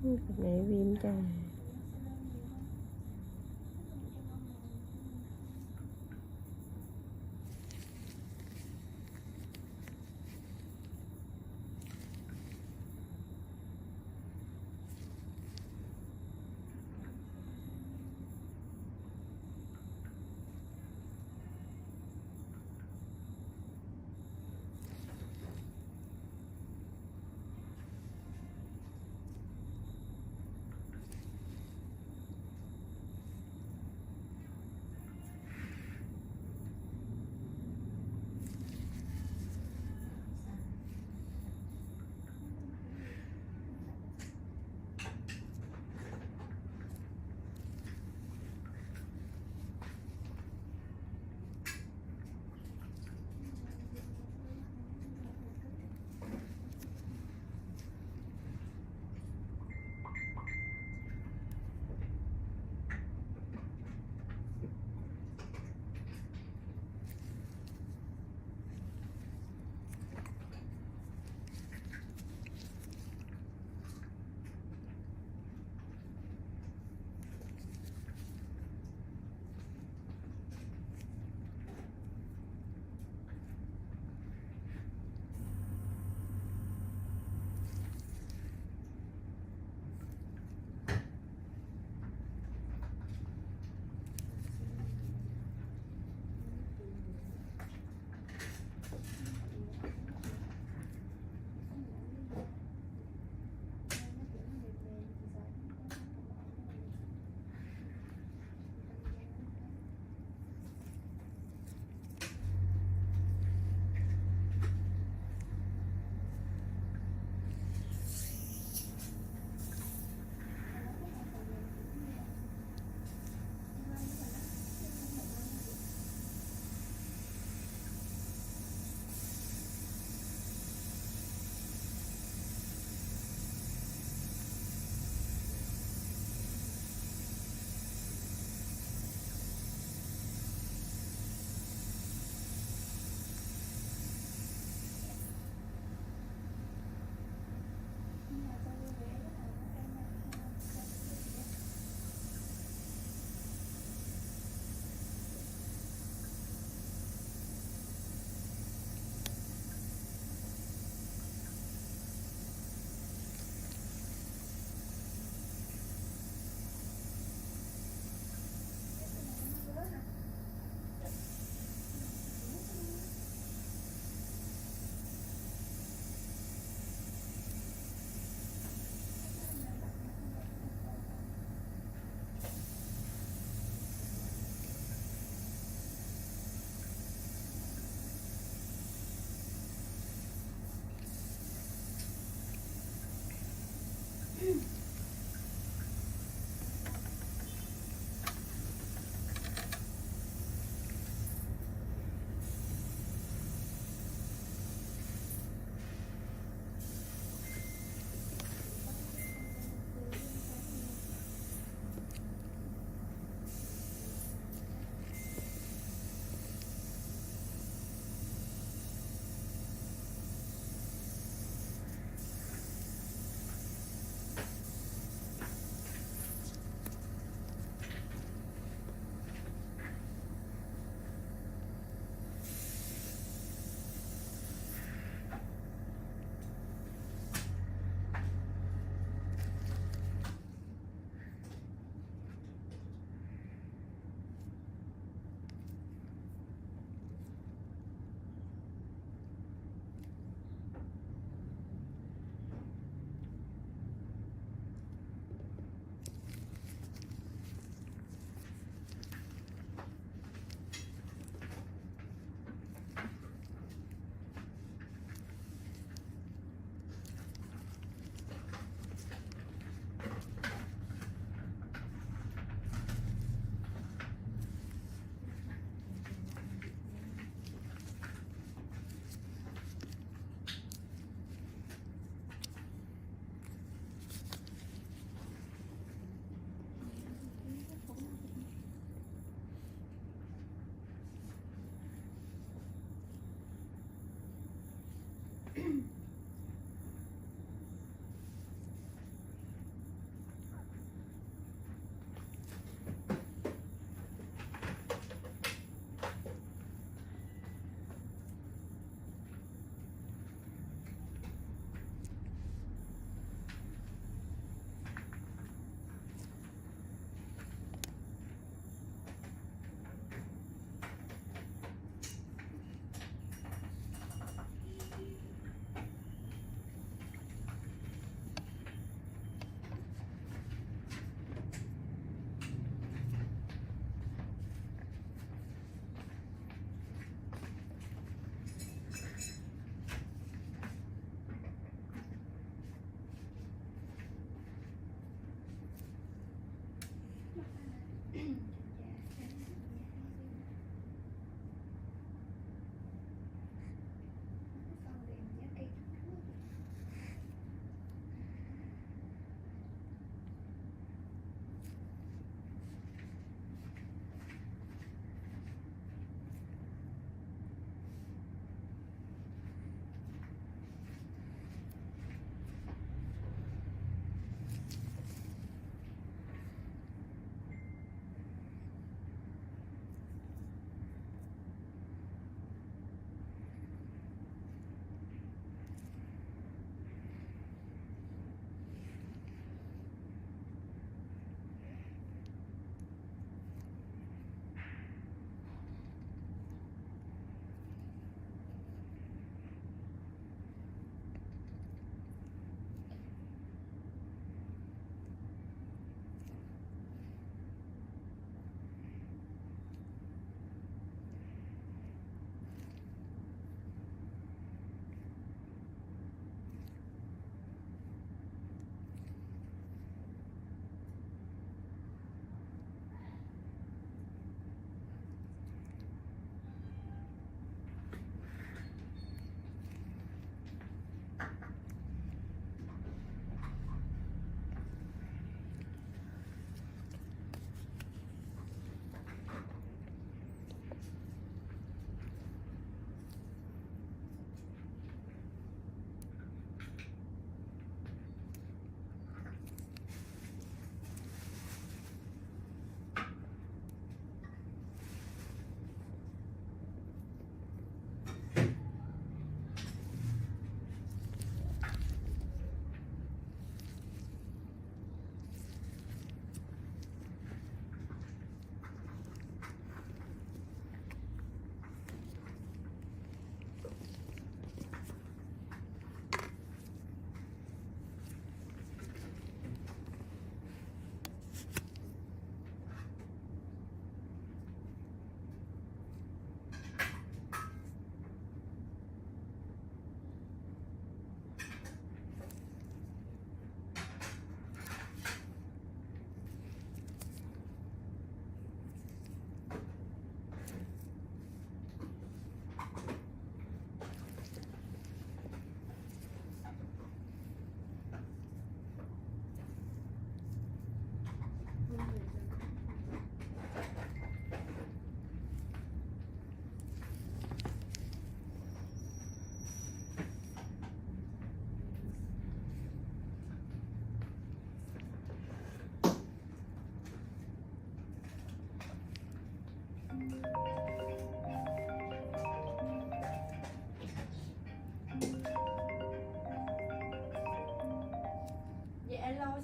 Mẹ viêm trời.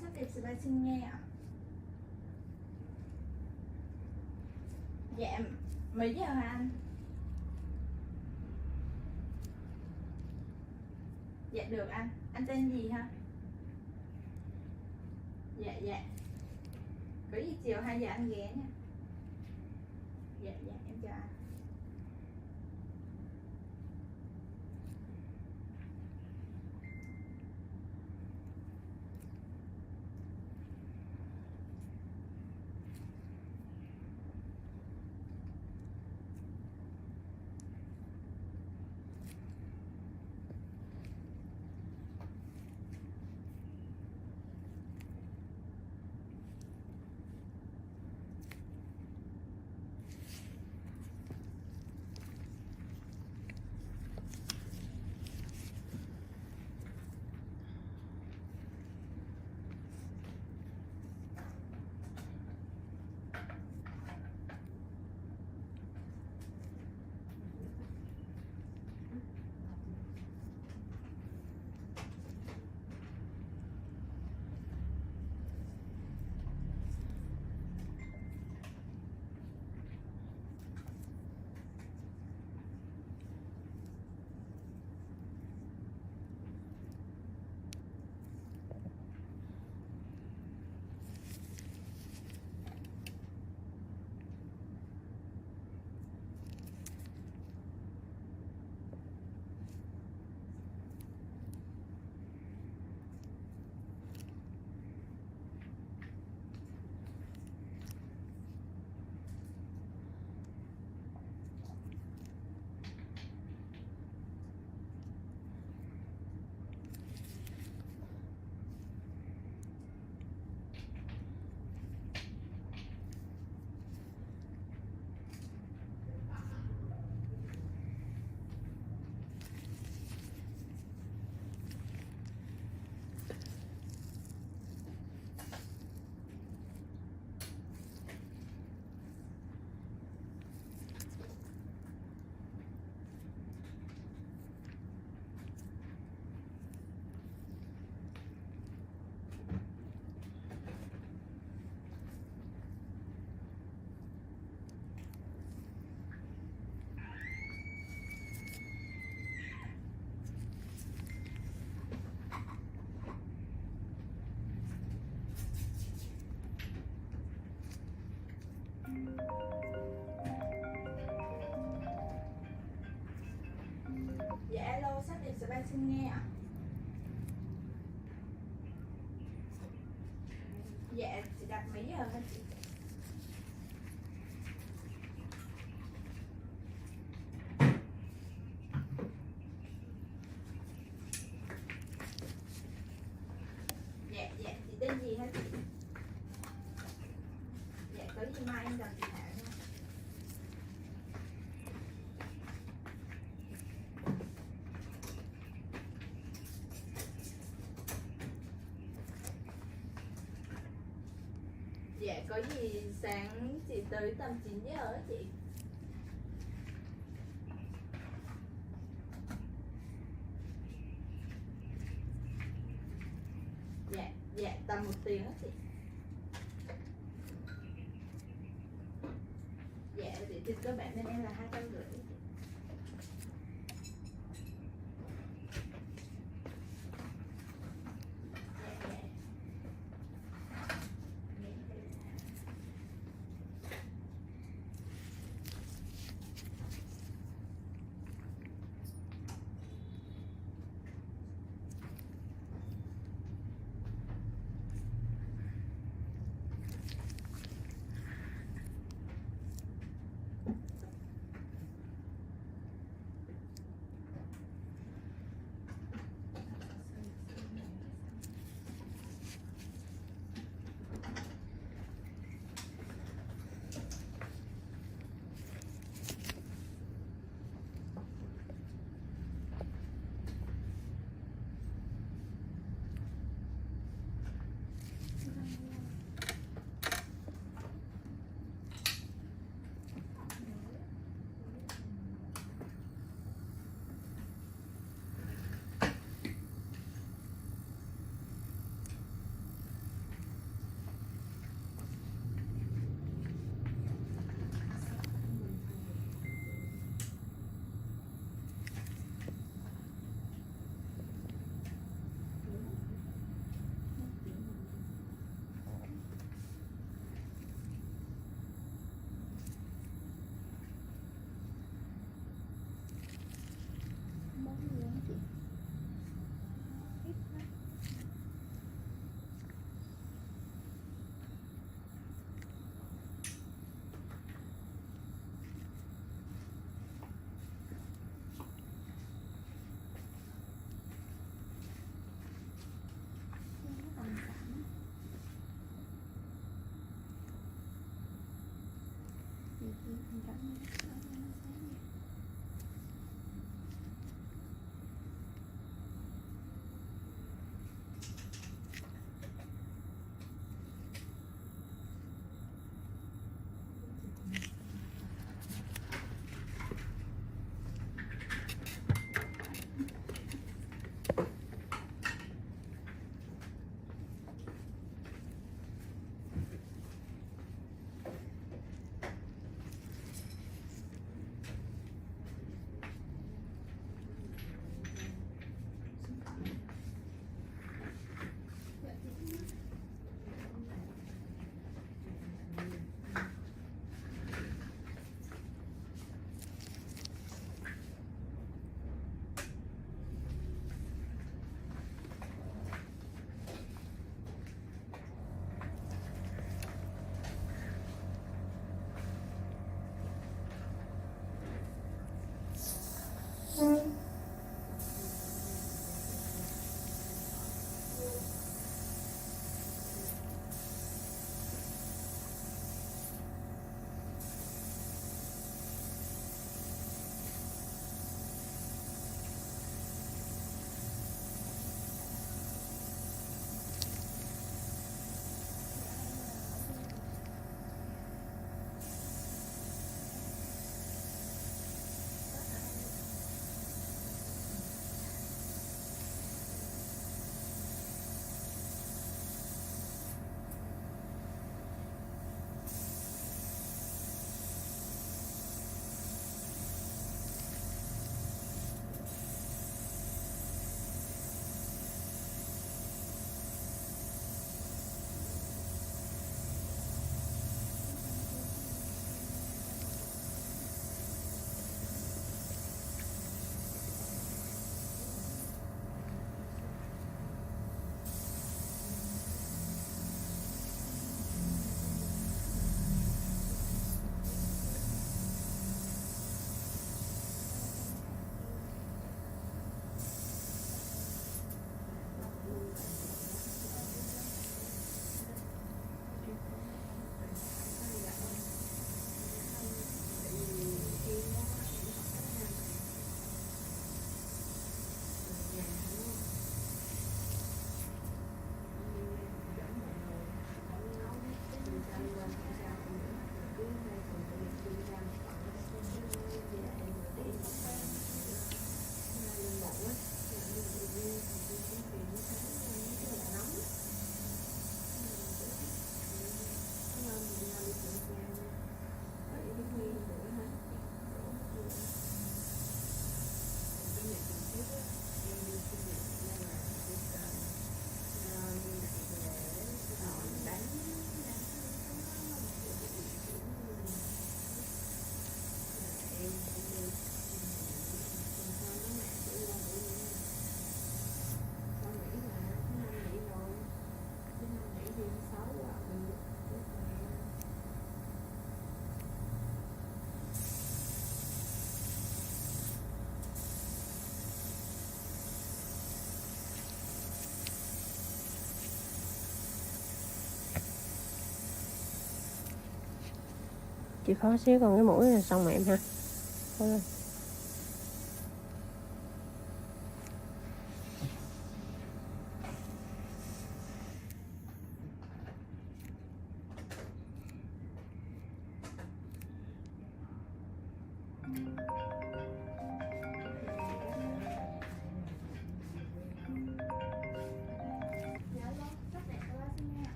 SacDepSpa xin nghe ạ. Dạ, mấy giờ hả anh? Dạ được anh. Anh tên gì hả? Dạ dạ. Có gì chiều 2 giờ anh ghé nha. Dạ dạ em chào anh. Dạ alo, SacDepSpa xin nghe ạ. Dạ chị đặt mấy giờ hả chị? Dạ dạ chị tên gì hả chị? Dạ có gì mai em gặp chị Thảo nha. Dạ có gì sáng chị tới tầm 9 giờ á chị. Dạ dạ tầm 1 tiếng á chị. Dạ thì cơ bản bên em là 250 chị. Chị khó xíu, còn cái mũi là xong mà em ha. Thôi rồi.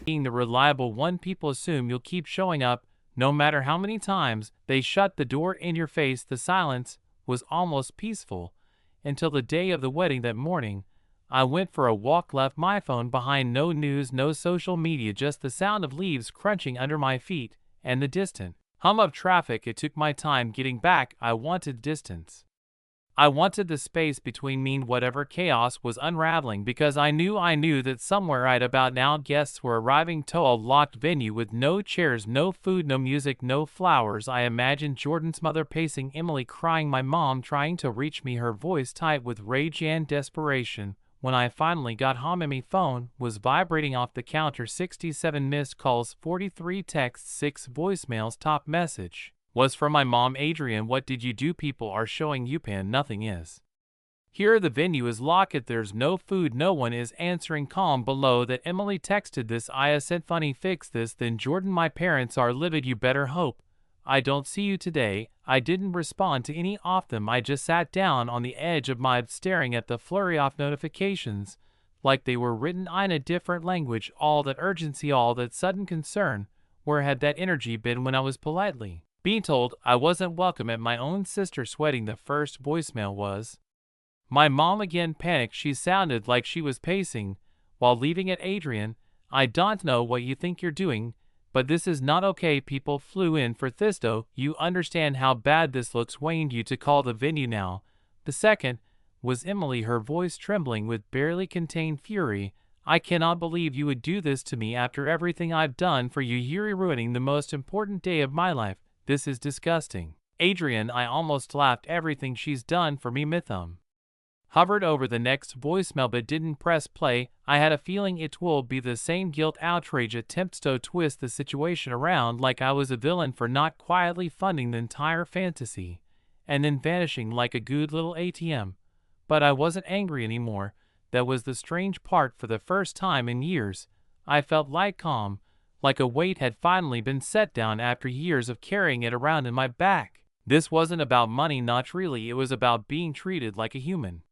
Being the reliable one, people assume you'll keep showing up no matter how many times they shut the door in your face. The silence was almost peaceful until the day of the wedding. That morning, I went for a walk, left my phone behind. No news, no social media, just the sound of leaves crunching under my feet and the distant hum of traffic. It took my time getting back. I wanted distance. I wanted the space between me and whatever chaos was unraveling because I knew that somewhere right about now guests were arriving to a locked venue with no chairs, no food, no music, no flowers. I imagined Jordan's mother pacing, Emily crying, my mom trying to reach me, her voice tight with rage and desperation. When I finally got home, my phone was vibrating off the counter. 67 missed calls, 43 texts, 6 voicemails. Top message was from my mom, Adrian. What did you do? People are showing you pan. Nothing is. Here the venue is locked. There's no food. No one is answering. Calm below that Emily texted this. I said funny, fix this. Then Jordan, my parents are livid. You better hope I don't see you today. I didn't respond to any of them. I just sat down on the edge of my bed staring at the flurry of notifications like they were written in a different language. All that urgency, all that sudden concern. Where had that energy been when I was politely being told I wasn't welcome at my own sister sweating? The first voicemail was my mom again. Panicked, she sounded like she was pacing while leaving at Adrian. I don't know what you think you're doing, but this is not okay. People flew in for this though. You understand how bad this looks. Waned you to call the venue now. The second was Emily, her voice trembling with barely contained fury. I cannot believe you would do this to me after everything I've done for you. You're ruining the most important day of my life. This is disgusting. Adrian, I almost laughed. Everything she's done for me. Mythum hovered over the next voicemail but didn't press play. I had a feeling it will be the same guilt outrage attempts to twist the situation around like I was a villain for not quietly funding the entire fantasy and then vanishing like a good little ATM. But I wasn't angry anymore. That was the strange part. For the first time in years, I felt like calm, like a weight had finally been set down after years of carrying it around in my back. This wasn't about money, not really. It was about being treated like a human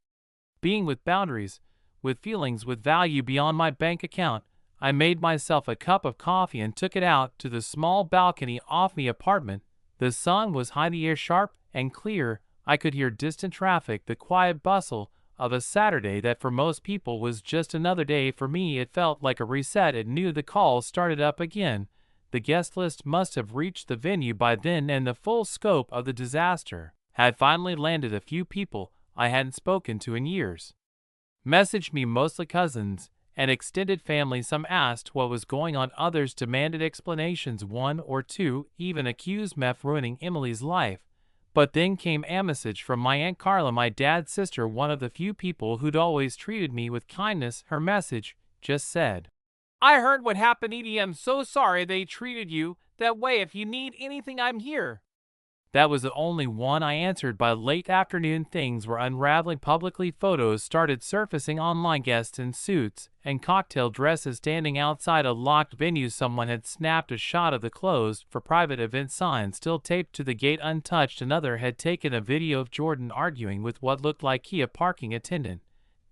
being with boundaries, with feelings, with value beyond my bank account. I made myself a cup of coffee and took it out to the small balcony off my apartment. The sun was high, the air sharp and clear. I could hear distant traffic, the quiet bustle of a Saturday that for most people was just another day. For me, it felt like a reset. It knew the calls started up again. The guest list must have reached the venue by then, and the full scope of the disaster had finally landed. A few people I hadn't spoken to in years messaged me, mostly cousins and extended family. Some asked what was going on, others demanded explanations. One or two even accused me of ruining Emily's life. But then came a message from my Aunt Carla, my dad's sister, one of the few people who'd always treated me with kindness. Her message just said, I heard what happened, Edie. I'm so sorry they treated you that way. If you need anything, I'm here. That was the only one I answered. By late afternoon, things were unraveling. Publicly, photos started surfacing online. Guests in suits and cocktail dresses standing outside a locked venue. Someone had snapped a shot of the closed for private event sign still taped to the gate untouched. Another had taken a video of Jordan arguing with what looked like a parking attendant.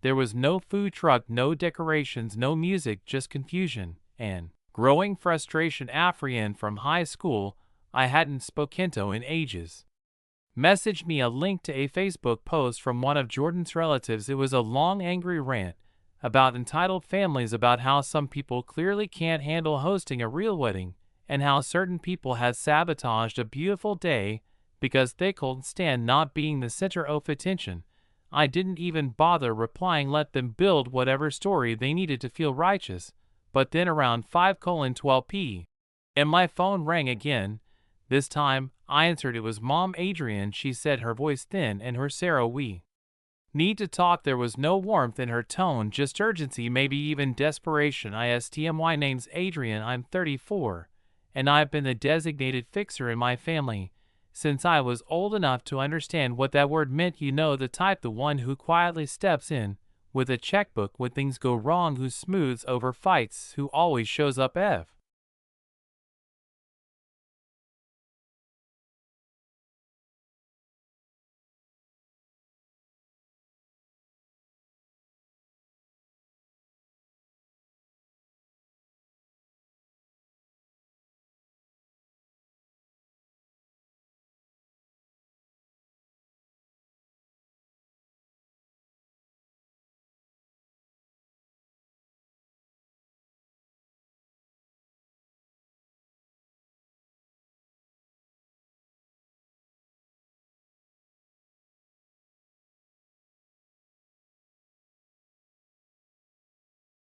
There was no food truck, no decorations, no music, just confusion and growing frustration. A friend from high school I hadn't spoken to in ages messaged me a link to a Facebook post from one of Jordan's relatives. It was a long, angry rant about entitled families, about how some people clearly can't handle hosting a real wedding, and how certain people had sabotaged a beautiful day because they couldn't stand not being the center of attention. I didn't even bother replying, let them build whatever story they needed to feel righteous. But then around 5:12 p.m. my phone rang again. This time, I answered. It was Mom, Adrian, she said, her voice thin and her Sarah, we need to talk. There was no warmth in her tone, just urgency, maybe even desperation. I asked, my name's Adrian, I'm 34, and I've been the designated fixer in my family since I was old enough to understand what that word meant. You know, the type, the one who quietly steps in with a checkbook when things go wrong, who smooths over fights, who always shows up